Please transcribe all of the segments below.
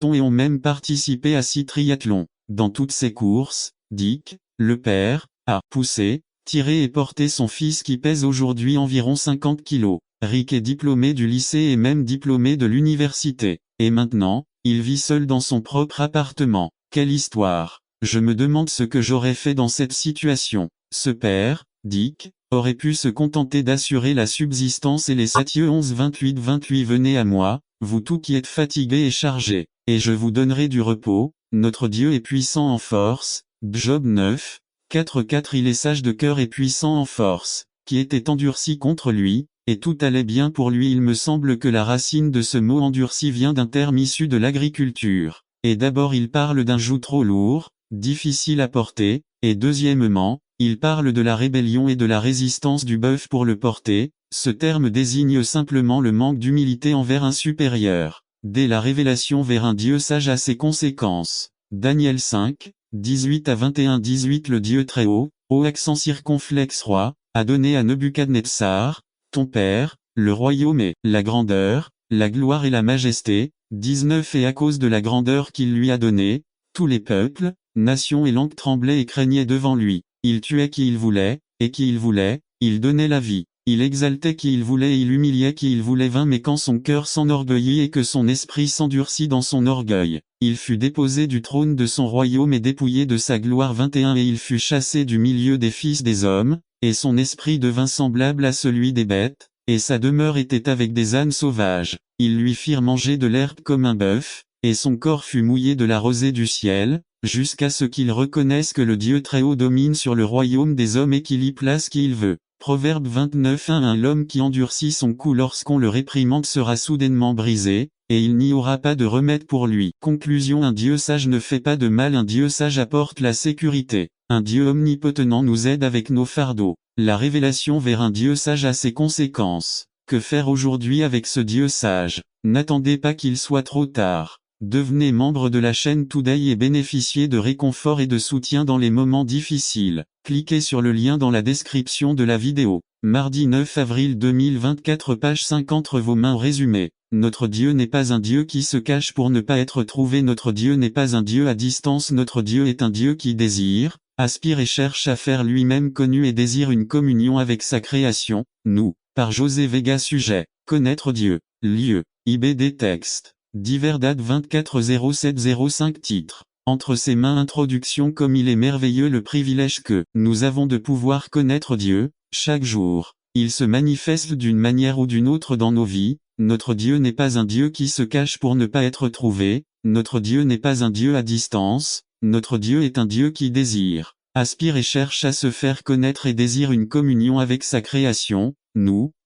et ont même participé à 6 triathlons. Dans toutes ces courses, Dick, le père, a poussé, tiré et porté son fils qui pèse aujourd'hui environ 50 kilos. Rick est diplômé du lycée et même diplômé de l'université. Et maintenant, il vit seul dans son propre appartement. Quelle histoire! Je me demande ce que j'aurais fait dans cette situation. Ce père, Dick, aurait pu se contenter d'assurer la subsistance et les 7-11-28-28 venez à moi, vous tous qui êtes fatigués et chargés, et je vous donnerai du repos, notre Dieu est puissant en force, Job 9, 4-4 il est sage de cœur et puissant en force, qui était endurci contre lui, et tout allait bien pour lui il me semble que la racine de ce mot endurci vient d'un terme issu de l'agriculture, et d'abord il parle d'un joug trop lourd, difficile à porter, et deuxièmement, il parle de la rébellion et de la résistance du bœuf pour le porter, ce terme désigne simplement le manque d'humilité envers un supérieur. Dès la révélation vers un Dieu sage a ses conséquences. Daniel 5, 18-21-18 Le Dieu très haut, au accent circonflexe roi, a donné à Nebuchadnezzar, ton père, le royaume et la grandeur, la gloire et la majesté, 19 Et à cause de la grandeur qu'il lui a donnée, tous les peuples, nations et langues tremblaient et craignaient devant lui. Il tuait qui il voulait, et qui il voulait, il donnait la vie. Il exaltait qui il voulait et il humiliait qui il voulait mais quand son cœur s'enorgueillit et que son esprit s'endurcit dans son orgueil, il fut déposé du trône de son royaume et dépouillé de sa gloire 21 Et il fut chassé du milieu des fils des hommes, et son esprit devint semblable à celui des bêtes, et sa demeure était avec des ânes sauvages. Ils lui firent manger de l'herbe comme un bœuf, et son corps fut mouillé de la rosée du ciel, jusqu'à ce qu'il reconnaisse que le Dieu très haut domine sur le royaume des hommes et qu'il y place qui il veut. Proverbe 29:1 L'homme qui endurcit son cou lorsqu'on le réprimande sera soudainement brisé, et il n'y aura pas de remède pour lui. Conclusion Un Dieu sage ne fait pas de mal, un Dieu sage apporte la sécurité. Un Dieu omnipotent nous aide avec nos fardeaux. La révélation vers un Dieu sage a ses conséquences. Que faire aujourd'hui avec ce Dieu sage? N'attendez pas qu'il soit trop tard. Devenez membre de la chaîne Today et bénéficiez de réconfort et de soutien dans les moments difficiles. Cliquez sur le lien dans la description de la vidéo. Mardi 9 avril 2024 page 5 Entre vos mains résumé. Notre Dieu n'est pas un Dieu qui se cache pour ne pas être trouvé. Notre Dieu n'est pas un Dieu à distance. Notre Dieu est un Dieu qui désire, aspire et cherche à faire lui-même connu et désire une communion avec sa création. Nous, par José Vega Sujet. Connaître Dieu. Lieu. IBD Texte. Divers date 24-07-05 Titre. Entre ses mains Introduction Comme il est merveilleux le privilège que nous avons de pouvoir connaître Dieu, chaque jour. Il se manifeste d'une manière ou d'une autre dans nos vies. Notre Dieu n'est pas un Dieu qui se cache pour ne pas être trouvé. Notre Dieu n'est pas un Dieu à distance. Notre Dieu est un Dieu qui désire, aspire et cherche à se faire connaître et désire une communion avec sa création.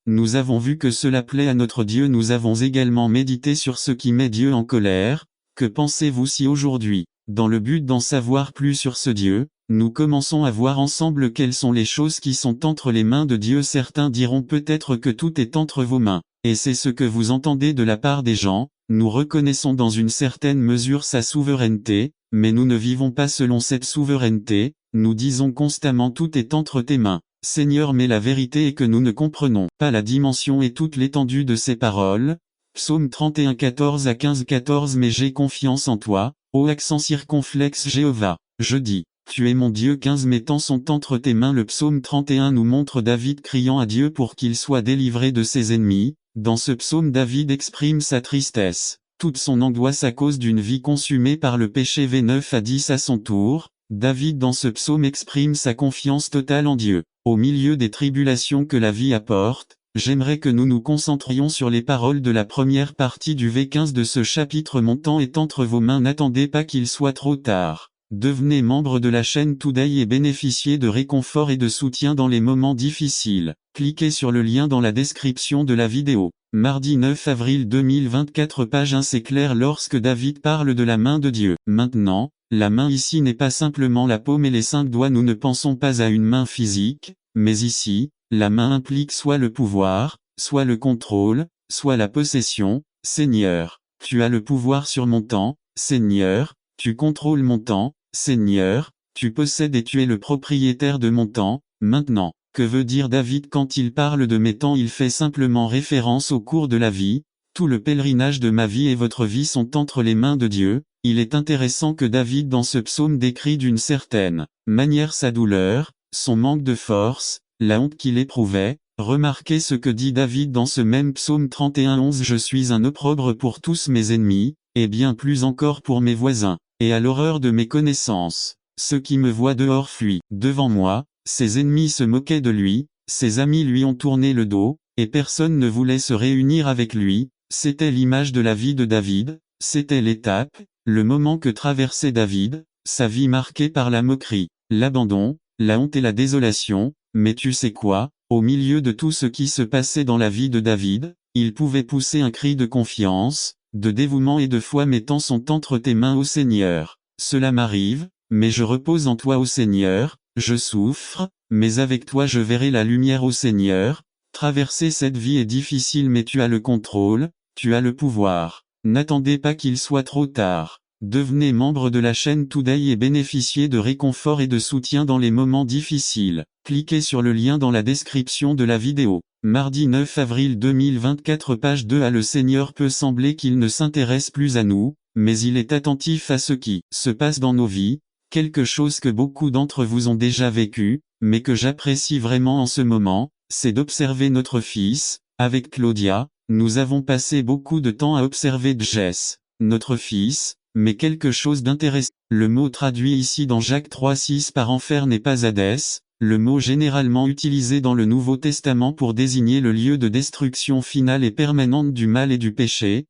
Nous avons vu que cela plaît à notre Dieu. Nous avons également médité sur ce qui met Dieu en colère. Que pensez-vous si aujourd'hui, dans le but d'en savoir plus sur ce Dieu, nous commençons à voir ensemble quelles sont les choses qui sont entre les mains de Dieu? Certains diront peut-être que tout est entre vos mains, et c'est ce que vous entendez de la part des gens. Nous reconnaissons dans une certaine mesure sa souveraineté, mais nous ne vivons pas selon cette souveraineté. Nous disons constamment tout est entre tes mains, Seigneur, mais la vérité est que nous ne comprenons pas la dimension et toute l'étendue de ces paroles. Psaume 31 14-15 14 Mais j'ai confiance en toi, ô accent circonflexe Jéhovah. Je dis, tu es mon Dieu. 15 Mes temps sont entre tes mains. Le psaume 31 nous montre David criant à Dieu pour qu'il soit délivré de ses ennemis. Dans ce psaume David exprime sa tristesse, toute son angoisse à cause d'une vie consumée par le péché. V9 à 10 À son tour, David dans ce psaume exprime sa confiance totale en Dieu. Au milieu des tribulations que la vie apporte, j'aimerais que nous nous concentrions sur les paroles de la première partie du V15 de ce chapitre. Mon temps est entre vos mains. N'attendez pas qu'il soit trop tard. Devenez membre de la chaîne Today et bénéficiez de réconfort et de soutien dans les moments difficiles. Cliquez sur le lien dans la description de la vidéo. Mardi 9 avril 2024 page 1 C'est clair lorsque David parle de la main de Dieu. Maintenant, la main ici n'est pas simplement la paume et les 5 doigts. Nous ne pensons pas à une main physique, mais ici, la main implique soit le pouvoir, soit le contrôle, soit la possession. Seigneur, tu as le pouvoir sur mon temps. Seigneur, tu contrôles mon temps. Seigneur, tu possèdes et tu es le propriétaire de mon temps. Maintenant, que veut dire David quand il parle de mes temps? Il fait simplement référence au cours de la vie, Tout le pèlerinage de ma vie et votre vie sont entre les mains de Dieu. Il est intéressant que David dans ce psaume décrit d'une certaine manière sa douleur, son manque de force, la honte qu'il éprouvait. Remarquez ce que dit David dans ce même psaume 31:11 Je suis un opprobre pour tous mes ennemis, et bien plus encore pour mes voisins, et à l'horreur de mes connaissances. Ceux qui me voient dehors fuient devant moi, ses ennemis se moquaient de lui, ses amis lui ont tourné le dos, et personne ne voulait se réunir avec lui. C'était l'image de la vie de David, c'était l'étape, le moment que traversait David, sa vie marquée par la moquerie, l'abandon, la honte et la désolation. Mais tu sais quoi, au milieu de tout ce qui se passait dans la vie de David, il pouvait pousser un cri de confiance, de dévouement et de foi mettant son temps entre tes mains ô Seigneur. Cela m'arrive, mais je repose en toi ô Seigneur, je souffre, mais avec toi je verrai la lumière ô Seigneur. Traverser cette vie est difficile mais tu as le contrôle, tu as le pouvoir. N'attendez pas qu'il soit trop tard. Devenez membre de la chaîne Today et bénéficiez de réconfort et de soutien dans les moments difficiles. Cliquez sur le lien dans la description de la vidéo. Mardi 9 avril 2024 page 2 Le Seigneur peut sembler qu'il ne s'intéresse plus à nous, mais il est attentif à ce qui se passe dans nos vies, quelque chose que beaucoup d'entre vous ont déjà vécu, mais que j'apprécie vraiment en ce moment, c'est d'observer notre fils. Avec Claudia, nous avons passé beaucoup de temps à observer Jess, notre fils, mais quelque chose d'intéressant. Le mot traduit ici dans Jacques 3:6 par enfer n'est pas Hadès, le mot généralement utilisé dans le Nouveau Testament pour désigner le lieu de destruction finale et permanente du mal et du péché.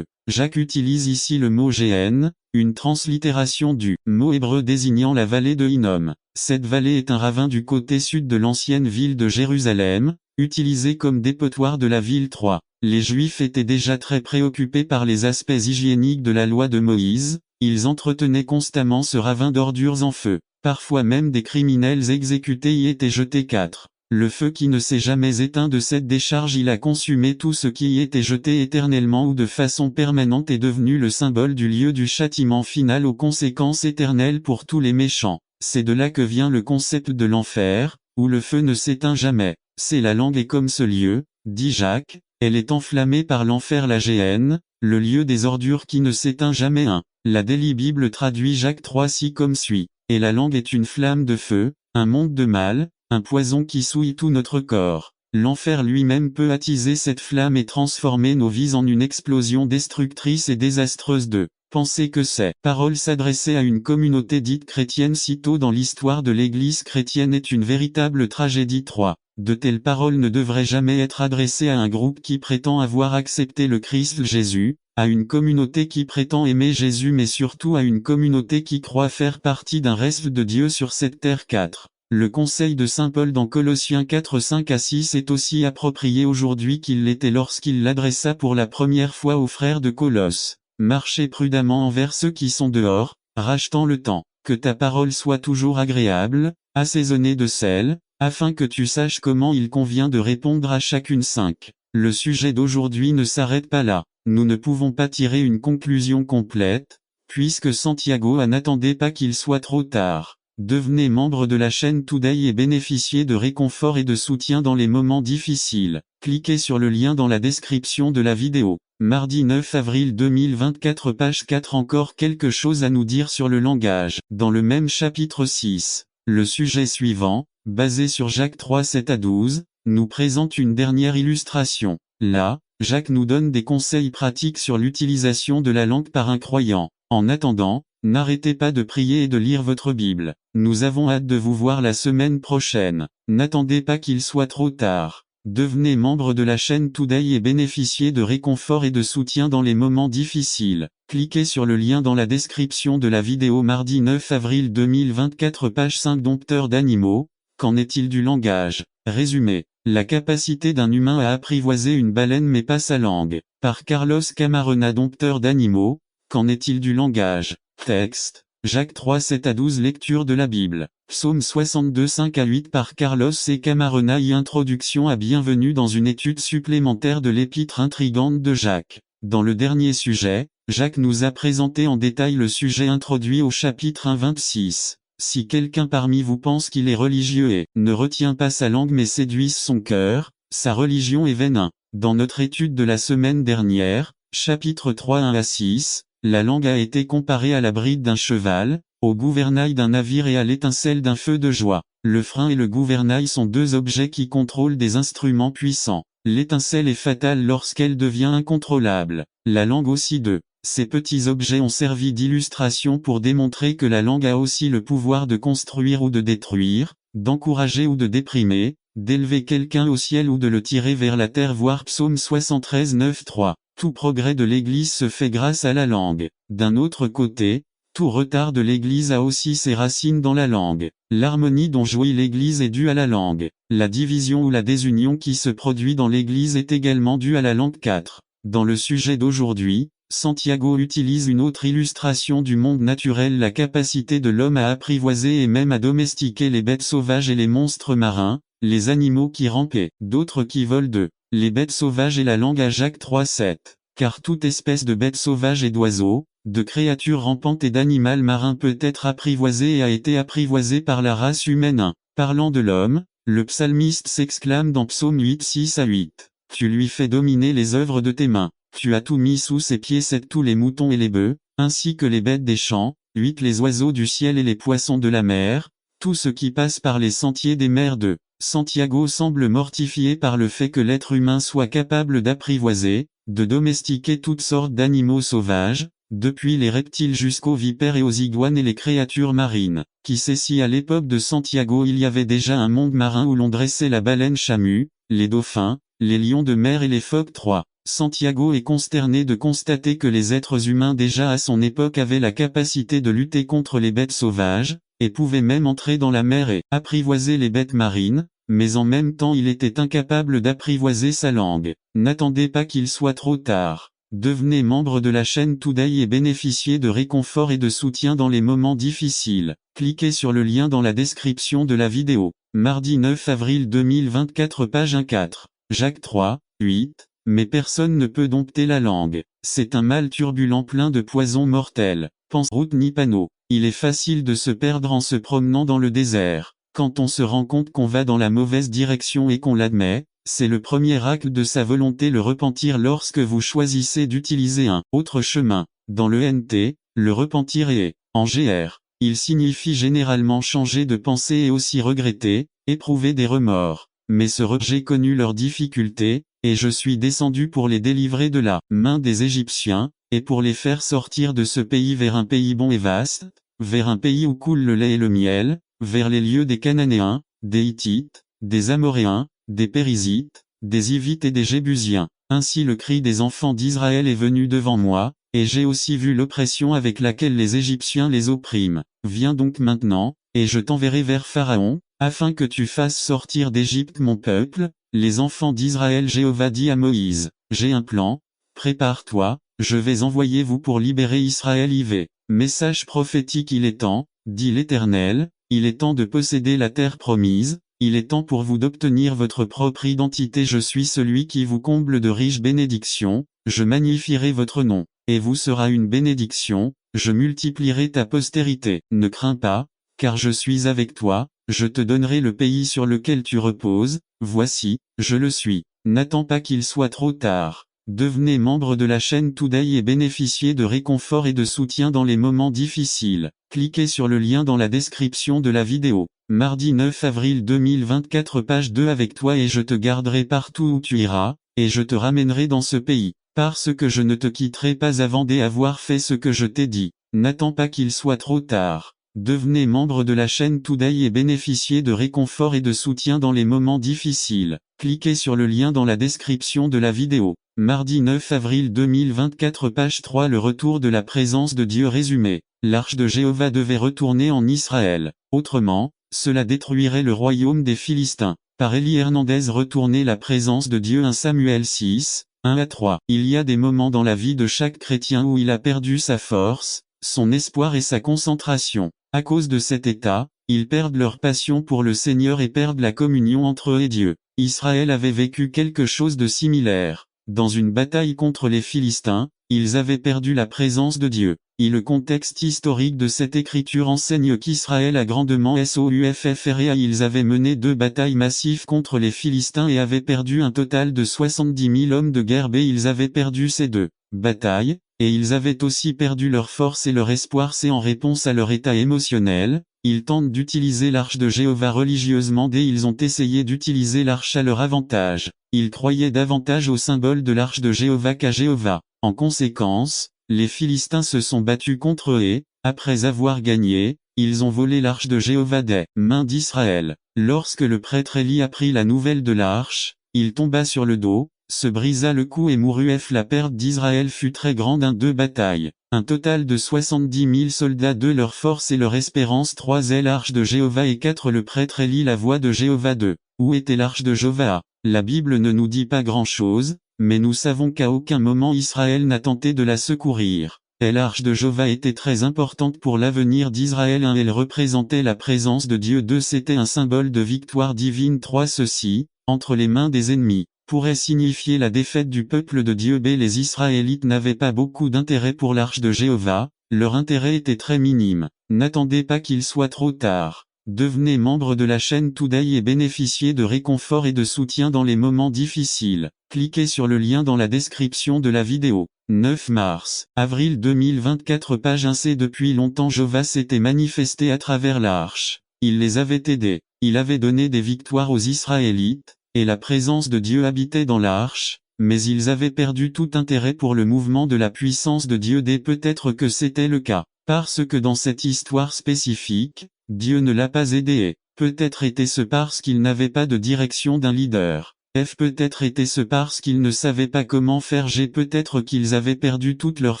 Jacques utilise ici le mot Géhenne, une translittération du mot hébreu désignant la vallée de Hinnom. Cette vallée est un ravin du côté sud de l'ancienne ville de Jérusalem, utilisé comme dépotoir de la ville 3. Les Juifs étaient déjà très préoccupés par les aspects hygiéniques de la loi de Moïse, ils entretenaient constamment ce ravin d'ordures en feu. Parfois même des criminels exécutés y étaient jetés. 4. Le feu qui ne s'est jamais éteint de cette décharge il a consumé tout ce qui y était jeté éternellement ou de façon permanente est devenu le symbole du lieu du châtiment final aux conséquences éternelles pour tous les méchants. C'est de là que vient le concept de l'enfer, où le feu ne s'éteint jamais. C'est la langue est comme ce lieu, dit Jacques, elle est enflammée par l'enfer la Géhenne, le lieu des ordures qui ne s'éteint jamais. 1. La Daily Bible traduit Jacques 3:6 comme suit. Et la langue est une flamme de feu, un monde de mal, un poison qui souille tout notre corps. L'enfer lui-même peut attiser cette flamme et transformer nos vies en une explosion destructrice et désastreuse. Pensez que ces paroles s'adressaient à une communauté dite chrétienne si tôt dans l'histoire de l'Église chrétienne est une véritable tragédie. 3. De telles paroles ne devraient jamais être adressées à un groupe qui prétend avoir accepté le Christ Jésus, à une communauté qui prétend aimer Jésus mais surtout à une communauté qui croit faire partie d'un reste de Dieu sur cette terre. 4. Le conseil de Saint Paul dans Colossiens 4:5-6 est aussi approprié aujourd'hui qu'il l'était lorsqu'il l'adressa pour la première fois aux frères de Colosse. Marchez prudemment envers ceux qui sont dehors, rachetant le temps. Que ta parole soit toujours agréable, assaisonnée de sel, afin que tu saches comment il convient de répondre à chacune. 5. Le sujet d'aujourd'hui ne s'arrête pas là. Nous ne pouvons pas tirer une conclusion complète, puisque Santiago n'attendait pas qu'il soit trop tard. Devenez membre de la chaîne Today et bénéficiez de réconfort et de soutien dans les moments difficiles. Cliquez sur le lien dans la description de la vidéo. Mardi 9 avril 2024 page 4 Encore quelque chose à nous dire sur le langage. Dans le même chapitre 6, le sujet suivant, basé sur Jacques 3:7-12, nous présente une dernière illustration. Là, Jacques nous donne des conseils pratiques sur l'utilisation de la langue par un croyant. En attendant, n'arrêtez pas de prier et de lire votre Bible. Nous avons hâte de vous voir la semaine prochaine. N'attendez pas qu'il soit trop tard. Devenez membre de la chaîne Today et bénéficiez de réconfort et de soutien dans les moments difficiles. Cliquez sur le lien dans la description de la vidéo. Mardi 9 avril 2024 page 5 Dompteur d'animaux, qu'en est-il du langage? Résumé. La capacité d'un humain à apprivoiser une baleine mais pas sa langue. Par Carlos Camarena Dompteur d'animaux, qu'en est-il du langage? Texte. Jacques 3:7-12 Lecture de la Bible. Psaume 62 5-8 par Carlos et Camarena Introduction à bienvenue dans une étude supplémentaire de l'épître intrigante de Jacques. Dans le dernier sujet, Jacques nous a présenté en détail le sujet introduit au chapitre 1:26. Si quelqu'un parmi vous pense qu'il est religieux et ne retient pas sa langue mais séduise son cœur, Sa religion est vaine. Dans notre étude de la semaine dernière, chapitre 3 1 à 6, la langue a été comparée à la bride d'un cheval, au gouvernail d'un navire et à l'étincelle d'un feu de joie. Le frein et le gouvernail sont deux objets qui contrôlent des instruments puissants. L'étincelle est fatale lorsqu'elle devient incontrôlable. La langue aussi d'eux. Ces petits objets ont servi d'illustration pour démontrer que la langue a aussi le pouvoir de construire ou de détruire, d'encourager ou de déprimer, d'élever quelqu'un au ciel ou de le tirer vers la terre. Voir Psaume 73 9-3. Tout progrès de l'Église se fait grâce à la langue. D'un autre côté, tout retard de l'Église a aussi ses racines dans la langue. L'harmonie dont jouit l'Église est due à la langue. La division ou la désunion qui se produit dans l'Église est également due à la langue. 4. Dans le sujet d'aujourd'hui, Santiago utilise une autre illustration du monde naturel, la capacité de l'homme à apprivoiser et même à domestiquer les bêtes sauvages et les monstres marins, les animaux qui rampent et d'autres qui volent d'eux. Les bêtes sauvages et la langue à Jacques 3:7. Car toute espèce de bête sauvage et d'oiseau, de créatures rampantes et d'animal marin peut être apprivoisée et a été apprivoisée par la race humaine. 1. Parlant de l'homme, le psalmiste s'exclame dans Psaume 8 6-8. Tu lui fais dominer les œuvres de tes mains. Tu as tout mis sous ses pieds, 7 tous les moutons et les bœufs, ainsi que les bêtes des champs, 8 les oiseaux du ciel et les poissons de la mer, tout ce qui passe par les sentiers des mers. 2. Santiago semble mortifié par le fait que l'être humain soit capable d'apprivoiser, de domestiquer toutes sortes d'animaux sauvages, depuis les reptiles jusqu'aux vipères et aux iguanes et les créatures marines. Qui sait si à l'époque de Santiago il y avait déjà un monde marin où l'on dressait la baleine chamu, les dauphins, les lions de mer et les phoques. 3. Santiago est consterné de constater que les êtres humains déjà à son époque avaient la capacité de lutter contre les bêtes sauvages, et pouvaient même entrer dans la mer et apprivoiser les bêtes marines, mais en même temps il était incapable d'apprivoiser sa langue. N'attendez pas qu'il soit trop tard. Devenez membre de la chaîne Today et bénéficiez de réconfort et de soutien dans les moments difficiles. Cliquez sur le lien dans la description de la vidéo. Mardi 9 avril 2024 page 1-4. Jacques 3, 8. Mais personne ne peut dompter la langue. C'est un mal turbulent plein de poisons mortels. Pense route ni panneau. Il est facile de se perdre en se promenant dans le désert. Quand on se rend compte qu'on va dans la mauvaise direction et qu'on l'admet, c'est le premier acte de sa volonté, le repentir. Lorsque vous choisissez d'utiliser un autre chemin, dans le NT, le repentir est, en GR, il signifie généralement changer de pensée et aussi regretter, éprouver des remords. Mais ce rejet connut leurs difficultés, et je suis descendu pour les délivrer de la main des Égyptiens, et pour les faire sortir de ce pays vers un pays bon et vaste, vers un pays où coule le lait et le miel, vers les lieux des Cananéens, des Hittites, des Amoréens, des Périsites, des Hivites et des Jébusiens. Ainsi le cri des enfants d'Israël est venu devant moi, et j'ai aussi vu l'oppression avec laquelle les Égyptiens les oppriment. Viens donc maintenant, et je t'enverrai vers Pharaon, afin que tu fasses sortir d'Égypte mon peuple, les enfants d'Israël. Jéhovah dit à Moïse, j'ai un plan, prépare-toi, je vais envoyer vous pour libérer Israël. IV. Message prophétique. Il est temps, dit l'Éternel, il est temps de posséder la terre promise, il est temps pour vous d'obtenir votre propre identité. Je suis celui qui vous comble de riches bénédictions, je magnifierai votre nom, et vous sera une bénédiction, je multiplierai ta postérité. Ne crains pas, car je suis avec toi, je te donnerai le pays sur lequel tu reposes, voici, je le suis. N'attends pas qu'il soit trop tard. Devenez membre de la chaîne Today et bénéficiez de réconfort et de soutien dans les moments difficiles. Cliquez sur le lien dans la description de la vidéo. Mardi 9 avril 2024 page 2. Avec toi et je te garderai partout où tu iras, et je te ramènerai dans ce pays, parce que je ne te quitterai pas avant d'avoir fait ce que je t'ai dit. N'attends pas qu'il soit trop tard. Devenez membre de la chaîne Today et bénéficiez de réconfort et de soutien dans les moments difficiles. Cliquez sur le lien dans la description de la vidéo. Mardi 9 avril 2024 page 3. Le retour de la présence de Dieu. Résumé. L'arche de Jéhovah devait retourner en Israël. Autrement, cela détruirait le royaume des Philistins. Par Élie Hernandez. Retourner la présence de Dieu. 1 Samuel 6, 1-3. Il y a des moments dans la vie de chaque chrétien où il a perdu sa force, son espoir et sa concentration. À cause de cet état, ils perdent leur passion pour le Seigneur et perdent la communion entre eux et Dieu. Israël avait vécu quelque chose de similaire. Dans une bataille contre les Philistins, Ils avaient perdu la présence de Dieu. Et le contexte historique de cette écriture enseigne qu'Israël a grandement souffert. Ils avaient mené 2 batailles massives contre les Philistins et avaient perdu un total de 70 000 hommes de guerre. Ils avaient perdu ces 2 batailles, et ils avaient aussi perdu leur force et leur espoir. C'est en réponse à leur état émotionnel, ils tentent d'utiliser l'arche de Jéhovah religieusement. Ils ont essayé d'utiliser l'arche à leur avantage. Ils croyaient davantage au symbole de l'arche de Jéhovah qu'à Jéhovah. En conséquence, les Philistins se sont battus contre eux et, après avoir gagné, ils ont volé l'arche de Jéhovah des mains d'Israël. Lorsque le prêtre Élie apprit la nouvelle de l'arche, il tomba sur le dos, se brisa le cou et mourut. La perte d'Israël fut très grande. 2 batailles. Un total de 70 000 soldats. 2 leur force et leur espérance. 3 l'arche de Jéhovah et 4 le prêtre Élie la voix de Jéhovah. 2. Où était l'arche de Jéhovah? La Bible ne nous dit pas grand-chose, mais nous savons qu'à aucun moment Israël n'a tenté de la secourir. Et l'arche de Jéhovah était très importante pour l'avenir d'Israël. 1. Elle représentait la présence de Dieu. 2. C'était un symbole de victoire divine. 3. Ceci, entre les mains des ennemis, pourrait signifier la défaite du peuple de Dieu. Les Israélites n'avaient pas beaucoup d'intérêt pour l'arche de Jéhovah, leur intérêt était très minime. N'attendez pas qu'il soit trop tard. Devenez membre de la chaîne Today et bénéficiez de réconfort et de soutien dans les moments difficiles. Cliquez sur le lien dans la description de la vidéo. 9 mars, avril 2024. Page 1c. Depuis longtemps Jéhovah s'était manifesté à travers l'arche. Il les avait aidés. Il avait donné des victoires aux Israélites, et la présence de Dieu habitait dans l'arche, mais ils avaient perdu tout intérêt pour le mouvement de la puissance de Dieu. Peut-être que c'était le cas, parce que dans cette histoire spécifique, Dieu ne l'a pas aidé et, peut-être était-ce parce qu'il n'avait pas de direction d'un leader. Peut-être était-ce parce qu'ils ne savaient pas comment faire. Peut-être qu'ils avaient perdu toute leur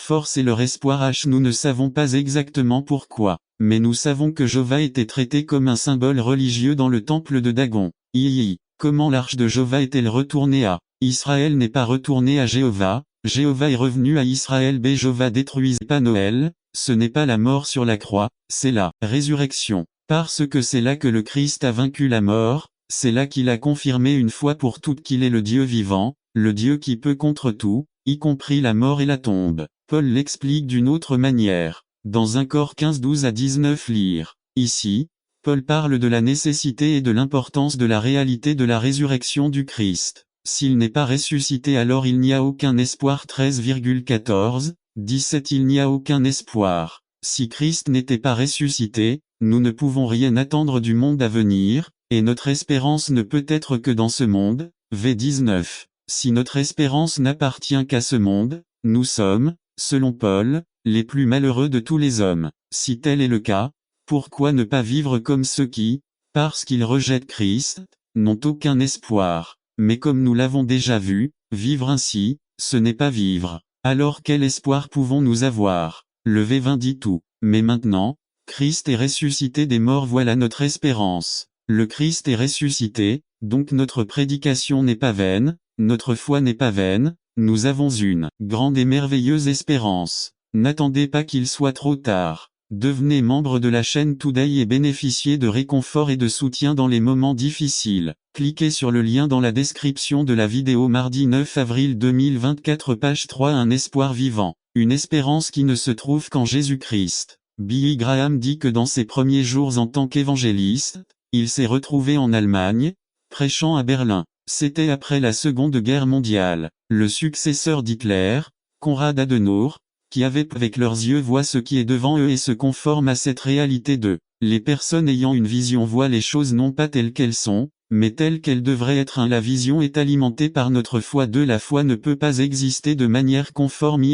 force et leur espoir. Nous ne savons pas exactement pourquoi, mais nous savons que Jéhovah était traité comme un symbole religieux dans le temple de Dagon. Comment l'arche de Jéhovah est-elle retournée à Israël? N'est pas retournée à Jéhovah, Jéhovah est revenu à Israël. Jéhovah détruisait pas Noël, ce n'est pas la mort sur la croix, c'est la résurrection. Parce que c'est là que le Christ a vaincu la mort, c'est là qu'il a confirmé une fois pour toutes qu'il est le Dieu vivant, le Dieu qui peut contre tout, y compris la mort et la tombe. Paul l'explique d'une autre manière. Dans 1 Cor 15-12-19 lire. Ici, Paul parle de la nécessité et de l'importance de la réalité de la résurrection du Christ. S'il n'est pas ressuscité, alors il n'y a aucun espoir. 13,14-17 Il n'y a aucun espoir. Si Christ n'était pas ressuscité, nous ne pouvons rien attendre du monde à venir, et notre espérance ne peut être que dans ce monde. V19. Si notre espérance n'appartient qu'à ce monde, nous sommes, selon Paul, les plus malheureux de tous les hommes. Si tel est le cas, pourquoi ne pas vivre comme ceux qui, parce qu'ils rejettent Christ, n'ont aucun espoir? Mais comme nous l'avons déjà vu, vivre ainsi, ce n'est pas vivre. Alors quel espoir pouvons-nous avoir? Le V20 dit tout. Mais maintenant, Christ est ressuscité des morts, voilà notre espérance. Le Christ est ressuscité, donc notre prédication n'est pas vaine, notre foi n'est pas vaine, nous avons une grande et merveilleuse espérance. N'attendez pas qu'il soit trop tard. Devenez membre de la chaîne Today et bénéficiez de réconfort et de soutien dans les moments difficiles. Cliquez sur le lien dans la description de la vidéo. Mardi 9 avril 2024 page 3 Un espoir vivant. Une espérance qui ne se trouve qu'en Jésus-Christ. Billy Graham dit que dans ses premiers jours en tant qu'évangéliste, il s'est retrouvé en Allemagne, prêchant à Berlin. C'était après la Seconde Guerre mondiale. Le successeur d'Hitler, Konrad Adenauer, qui avec leurs yeux voient ce qui est devant eux et se conforment à cette réalité d'eux. Les personnes ayant une vision voient les choses non pas telles qu'elles sont, mais telles qu'elles devraient être. La vision est alimentée par notre foi. La foi ne peut pas exister de manière conforme.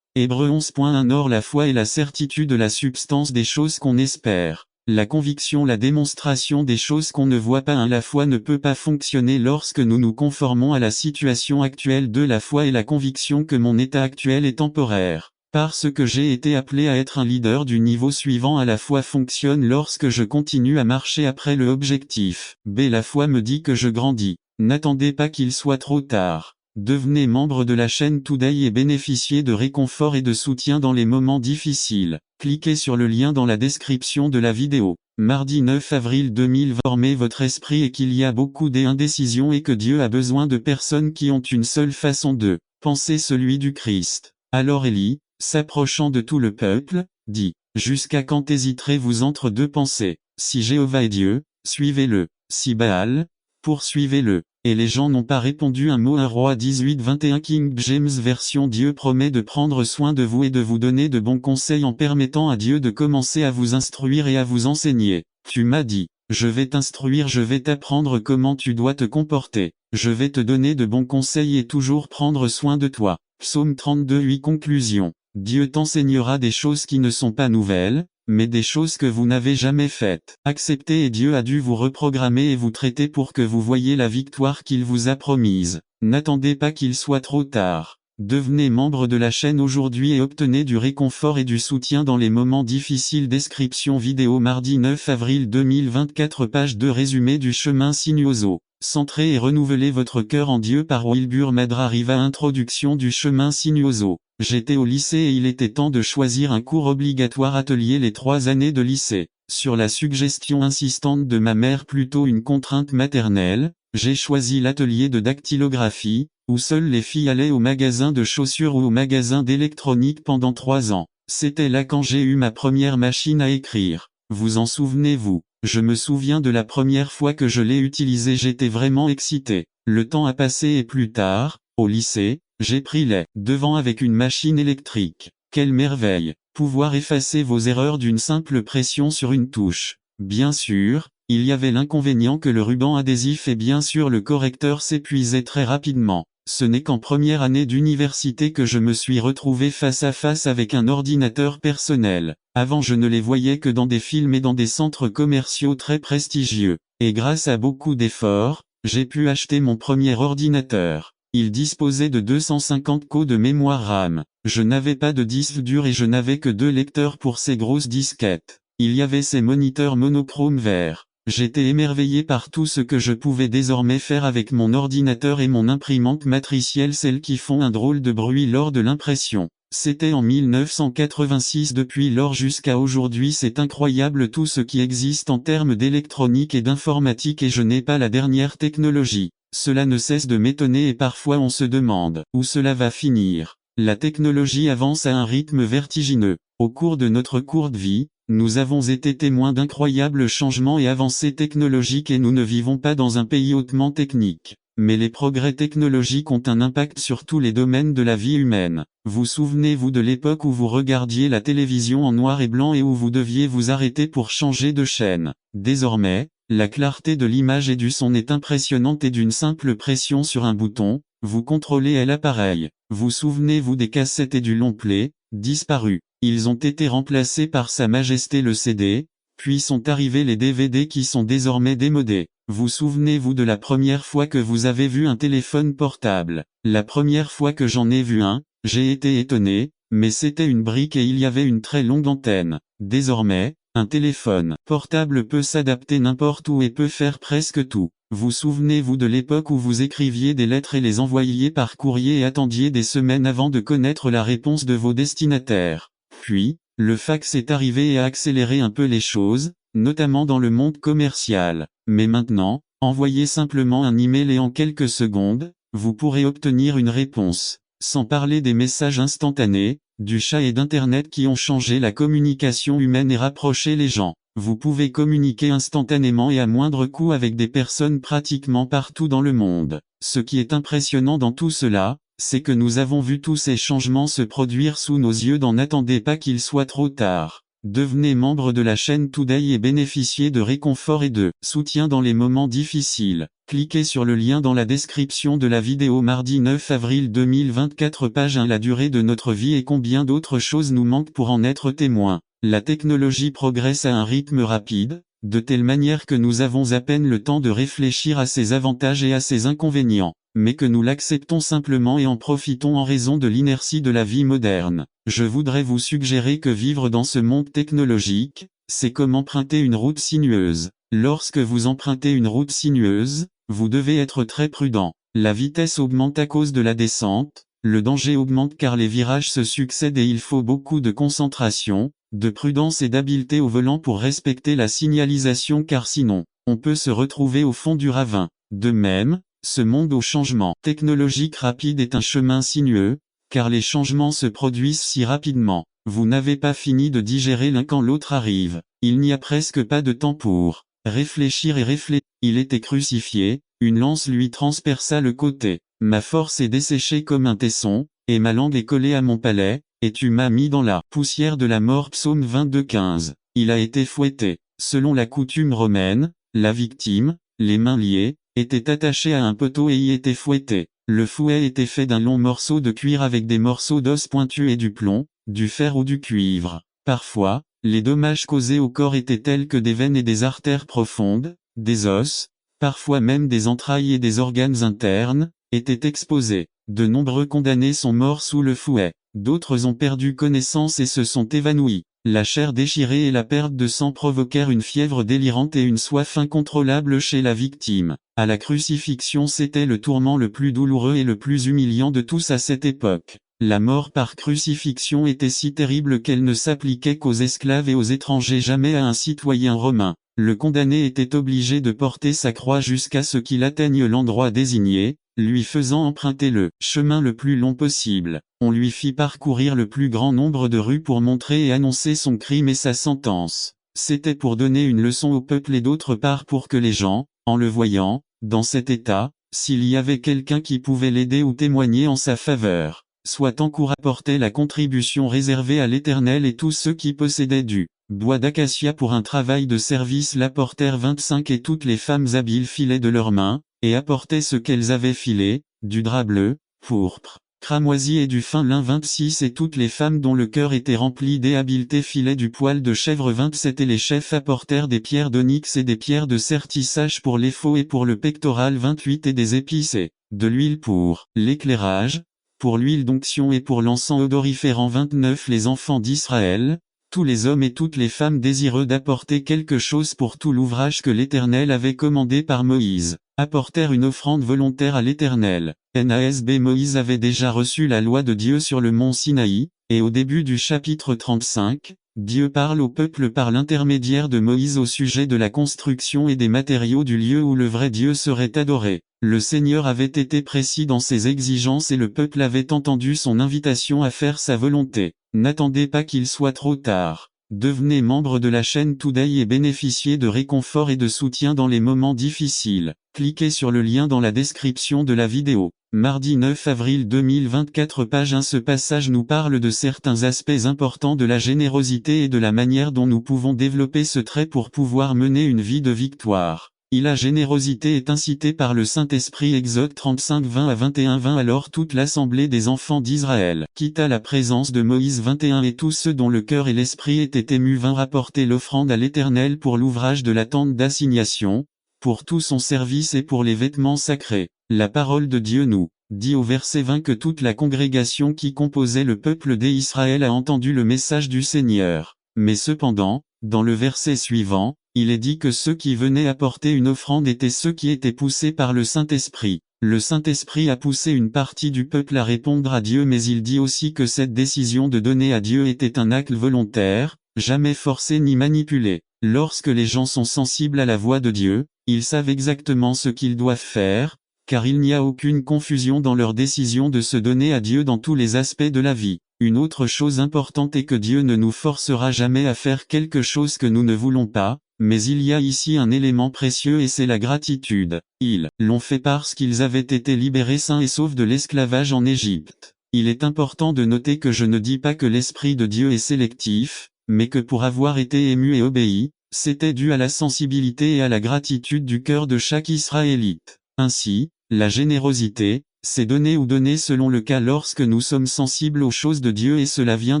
Hébreux 11.1 Or la foi est la certitude de la substance des choses qu'on espère. La conviction, la démonstration des choses qu'on ne voit pas. La foi ne peut pas fonctionner lorsque nous nous conformons à la situation actuelle. La foi est la conviction que mon état actuel est temporaire. Parce que j'ai été appelé à être un leader du niveau suivant. La foi fonctionne lorsque je continue à marcher après le objectif. La foi me dit que je grandis. N'attendez pas qu'il soit trop tard. Devenez membre de la chaîne Today et bénéficiez de réconfort et de soutien dans les moments difficiles. Cliquez sur le lien dans la description de la vidéo. Mardi 9 avril 2020 Formez votre esprit et qu'il y a beaucoup d'indécisions et que Dieu a besoin de personnes qui ont une seule façon de penser, celui du Christ. Alors Élie, s'approchant de tout le peuple, dit, « Jusqu'à quand hésiterez-vous entre deux pensées? Si Jéhovah est Dieu, suivez-le. Si Baal, poursuivez-le. » Et les gens n'ont pas répondu un mot. 1 Roi 18-21 King James version. Dieu promet de prendre soin de vous et de vous donner de bons conseils en permettant à Dieu de commencer à vous instruire et à vous enseigner. Tu m'as dit, je vais t'instruire, je vais t'apprendre comment tu dois te comporter. Je vais te donner de bons conseils et toujours prendre soin de toi. Psaume 32:8 Conclusion. Dieu t'enseignera des choses qui ne sont pas nouvelles, mais des choses que vous n'avez jamais faites. Acceptez et Dieu a dû vous reprogrammer et vous traiter pour que vous voyiez la victoire qu'il vous a promise. N'attendez pas qu'il soit trop tard. Devenez membre de la chaîne aujourd'hui et obtenez du réconfort et du soutien dans les moments difficiles. Description vidéo mardi 9 avril 2024 Page 2 Résumé du chemin sinuoso. Centrez et renouvelez votre cœur en Dieu par Wilbur Madra Riva. Introduction du chemin sinuoso. J'étais au lycée et il était temps de choisir un cours obligatoire atelier les 3 années de lycée. Sur la suggestion insistante de ma mère, plutôt une contrainte maternelle, j'ai choisi l'atelier de dactylographie, où seules les filles allaient au magasin de chaussures ou au magasin d'électronique pendant 3 ans. C'était là quand j'ai eu ma première machine à écrire. Vous en souvenez-vous? Je me souviens de la première fois que je l'ai utilisée, j'étais vraiment excité. Le temps a passé et plus tard, au lycée, j'ai pris les devants avec une machine électrique. Quelle merveille! Pouvoir effacer vos erreurs d'une simple pression sur une touche. Bien sûr, il y avait l'inconvénient que le ruban adhésif et bien sûr le correcteur s'épuisaient très rapidement. Ce n'est qu'en première année d'université que je me suis retrouvé face à face avec un ordinateur personnel. Avant je ne les voyais que dans des films et dans des centres commerciaux très prestigieux. Et grâce à beaucoup d'efforts, j'ai pu acheter mon premier ordinateur. Il disposait de 250 Co de mémoire RAM. Je n'avais pas de disque dur et je n'avais que 2 lecteurs pour ces grosses disquettes. Il y avait ces moniteurs monochromes verts. J'étais émerveillé par tout ce que je pouvais désormais faire avec mon ordinateur et mon imprimante matricielle, celles qui font un drôle de bruit lors de l'impression. C'était en 1986. Depuis lors jusqu'à aujourd'hui, c'est incroyable tout ce qui existe en termes d'électronique et d'informatique et je n'ai pas la dernière technologie. Cela ne cesse de m'étonner et parfois on se demande où cela va finir. La technologie avance à un rythme vertigineux. Au cours de notre courte vie, nous avons été témoins d'incroyables changements et avancées technologiques et nous ne vivons pas dans un pays hautement technique. Mais les progrès technologiques ont un impact sur tous les domaines de la vie humaine. Vous souvenez-vous de l'époque où vous regardiez la télévision en noir et blanc et où vous deviez vous arrêter pour changer de chaîne? Désormais, la clarté de l'image et du son est impressionnante et d'une simple pression sur un bouton, vous contrôlez l'appareil. Vous souvenez-vous des cassettes et du long play, disparus? Ils ont été remplacés par Sa Majesté le CD, puis sont arrivés les DVD qui sont désormais démodés. Vous souvenez-vous de la première fois que vous avez vu un téléphone portable? La première fois que j'en ai vu un, j'ai été étonné, mais c'était une brique et il y avait une très longue antenne. Désormais, un téléphone portable peut s'adapter n'importe où et peut faire presque tout. Vous souvenez-vous de l'époque où vous écriviez des lettres et les envoyiez par courrier et attendiez des semaines avant de connaître la réponse de vos destinataires? Puis, le fax est arrivé et a accéléré un peu les choses, notamment dans le monde commercial. Mais maintenant, envoyez simplement un email et en quelques secondes, vous pourrez obtenir une réponse. Sans parler des messages instantanés, du chat et d'Internet qui ont changé la communication humaine et rapproché les gens. Vous pouvez communiquer instantanément et à moindre coût avec des personnes pratiquement partout dans le monde. Ce qui est impressionnant dans tout cela, c'est que nous avons vu tous ces changements se produire sous nos yeux. N'attendez pas qu'il soit trop tard. Devenez membre de la chaîne Today et bénéficiez de réconfort et de soutien dans les moments difficiles. Cliquez sur le lien dans la description de la vidéo mardi 9 avril 2024 page 1 La durée de notre vie et combien d'autres choses nous manquent pour en être témoins. La technologie progresse à un rythme rapide, de telle manière que nous avons à peine le temps de réfléchir à ses avantages et à ses inconvénients, mais que nous l'acceptons simplement et en profitons en raison de l'inertie de la vie moderne. Je voudrais vous suggérer que vivre dans ce monde technologique, c'est comme emprunter une route sinueuse. Lorsque vous empruntez une route sinueuse, vous devez être très prudent. La vitesse augmente à cause de la descente, le danger augmente car les virages se succèdent et il faut beaucoup de concentration, de prudence et d'habileté au volant pour respecter la signalisation car sinon, on peut se retrouver au fond du ravin. De même, ce monde au changement technologique rapide est un chemin sinueux, car les changements se produisent si rapidement. Vous n'avez pas fini de digérer l'un quand l'autre arrive. Il n'y a presque pas de temps pour réfléchir et réfléchir. Il était crucifié, une lance lui transperça le côté. Ma force est desséchée comme un tesson, et ma langue est collée à mon palais, et tu m'as mis dans la poussière de la mort. Psaume 22:15. Il a été fouetté. Selon la coutume romaine, la victime, les mains liées, était attachée à un poteau et y était fouettée. Le fouet était fait d'un long morceau de cuir avec des morceaux d'os pointus et du plomb, du fer ou du cuivre. Parfois, les dommages causés au corps étaient tels que des veines et des artères profondes, des os, parfois même des entrailles et des organes internes, étaient exposés. De nombreux condamnés sont morts sous le fouet. D'autres ont perdu connaissance et se sont évanouis. La chair déchirée et la perte de sang provoquèrent une fièvre délirante et une soif incontrôlable chez la victime. À la crucifixion, c'était le tourment le plus douloureux et le plus humiliant de tous à cette époque. La mort par crucifixion était si terrible qu'elle ne s'appliquait qu'aux esclaves et aux étrangers, jamais à un citoyen romain. Le condamné était obligé de porter sa croix jusqu'à ce qu'il atteigne l'endroit désigné, lui faisant emprunter le chemin le plus long possible. On lui fit parcourir le plus grand nombre de rues pour montrer et annoncer son crime et sa sentence. C'était pour donner une leçon au peuple et d'autre part pour que les gens, en le voyant, dans cet état, s'il y avait quelqu'un qui pouvait l'aider ou témoigner en sa faveur, soit encouragé à apporter la contribution réservée à l'Éternel, et tous ceux qui possédaient du bois d'acacia pour un travail de service l'apportèrent 25, et toutes les femmes habiles filaient de leurs mains, et apportaient ce qu'elles avaient filé, du drap bleu, pourpre, cramoisi et du fin lin 26, et toutes les femmes dont le cœur était rempli d'habileté filaient du poil de chèvre 27, et les chefs apportèrent des pierres d'onyx et des pierres de sertissage pour les faux et pour le pectoral 28, et des épices et de l'huile pour l'éclairage, pour l'huile d'onction et pour l'encens odoriférant 29. Les enfants d'Israël, tous les hommes et toutes les femmes désireux d'apporter quelque chose pour tout l'ouvrage que l'Éternel avait commandé par Moïse, apportèrent une offrande volontaire à l'Éternel. NASB. Moïse avait déjà reçu la loi de Dieu sur le mont Sinaï, et au début du chapitre 35, Dieu parle au peuple par l'intermédiaire de Moïse au sujet de la construction et des matériaux du lieu où le vrai Dieu serait adoré. Le Seigneur avait été précis dans ses exigences et le peuple avait entendu son invitation à faire sa volonté. N'attendez pas qu'il soit trop tard. Devenez membre de la chaîne Today et bénéficiez de réconfort et de soutien dans les moments difficiles. Cliquez sur le lien dans la description de la vidéo. Mardi 9 avril 2024, page 1. Ce passage nous parle de certains aspects importants de la générosité et de la manière dont nous pouvons développer ce trait pour pouvoir mener une vie de victoire. La générosité est incitée par le Saint-Esprit. Exode 35, 20 à 21, 20. Alors toute l'assemblée des enfants d'Israël quitta la présence de Moïse 21, et tous ceux dont le cœur et l'esprit étaient émus vinrent rapporter l'offrande à l'Éternel pour l'ouvrage de la tente d'assignation, pour tout son service et pour les vêtements sacrés. La parole de Dieu nous dit au verset 20 que toute la congrégation qui composait le peuple d'Israël a entendu le message du Seigneur. Mais cependant, dans le verset suivant, il est dit que ceux qui venaient apporter une offrande étaient ceux qui étaient poussés par le Saint-Esprit. Le Saint-Esprit a poussé une partie du peuple à répondre à Dieu, mais il dit aussi que cette décision de donner à Dieu était un acte volontaire, jamais forcé ni manipulé. Lorsque les gens sont sensibles à la voix de Dieu, ils savent exactement ce qu'ils doivent faire, car il n'y a aucune confusion dans leur décision de se donner à Dieu dans tous les aspects de la vie. Une autre chose importante est que Dieu ne nous forcera jamais à faire quelque chose que nous ne voulons pas, mais il y a ici un élément précieux et c'est la gratitude. Ils l'ont fait parce qu'ils avaient été libérés sains et saufs de l'esclavage en Égypte. Il est important de noter que je ne dis pas que l'Esprit de Dieu est sélectif, mais que pour avoir été ému et obéi, c'était dû à la sensibilité et à la gratitude du cœur de chaque Israélite. Ainsi, la générosité, c'est donner ou donner selon le cas lorsque nous sommes sensibles aux choses de Dieu et cela vient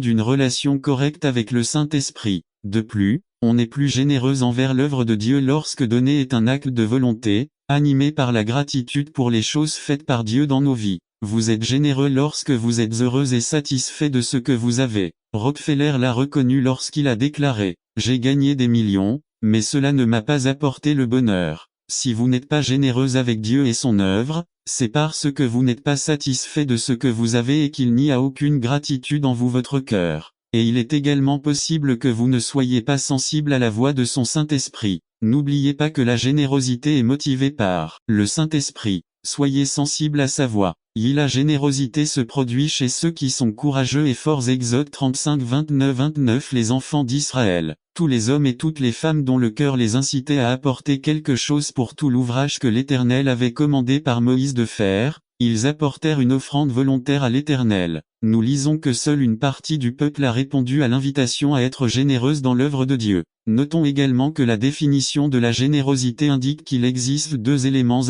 d'une relation correcte avec le Saint-Esprit. De plus, on est plus généreux envers l'œuvre de Dieu lorsque donner est un acte de volonté, animé par la gratitude pour les choses faites par Dieu dans nos vies. Vous êtes généreux lorsque vous êtes heureux et satisfait de ce que vous avez. Rockefeller l'a reconnu lorsqu'il a déclaré « J'ai gagné des millions, mais cela ne m'a pas apporté le bonheur ». Si vous n'êtes pas généreux avec Dieu et son œuvre, c'est parce que vous n'êtes pas satisfait de ce que vous avez et qu'il n'y a aucune gratitude en vous votre cœur. Et il est également possible que vous ne soyez pas sensible à la voix de son Saint-Esprit. N'oubliez pas que la générosité est motivée par le Saint-Esprit. Soyez sensibles à sa voix. La générosité se produit chez ceux qui sont courageux et forts. Exode 35, 29. Les enfants d'Israël, tous les hommes et toutes les femmes dont le cœur les incitait à apporter quelque chose pour tout l'ouvrage que l'Éternel avait commandé par Moïse de faire, ils apportèrent une offrande volontaire à l'Éternel. Nous lisons que seule une partie du peuple a répondu à l'invitation à être généreuse dans l'œuvre de Dieu. Notons également que la définition de la générosité indique qu'il existe deux éléments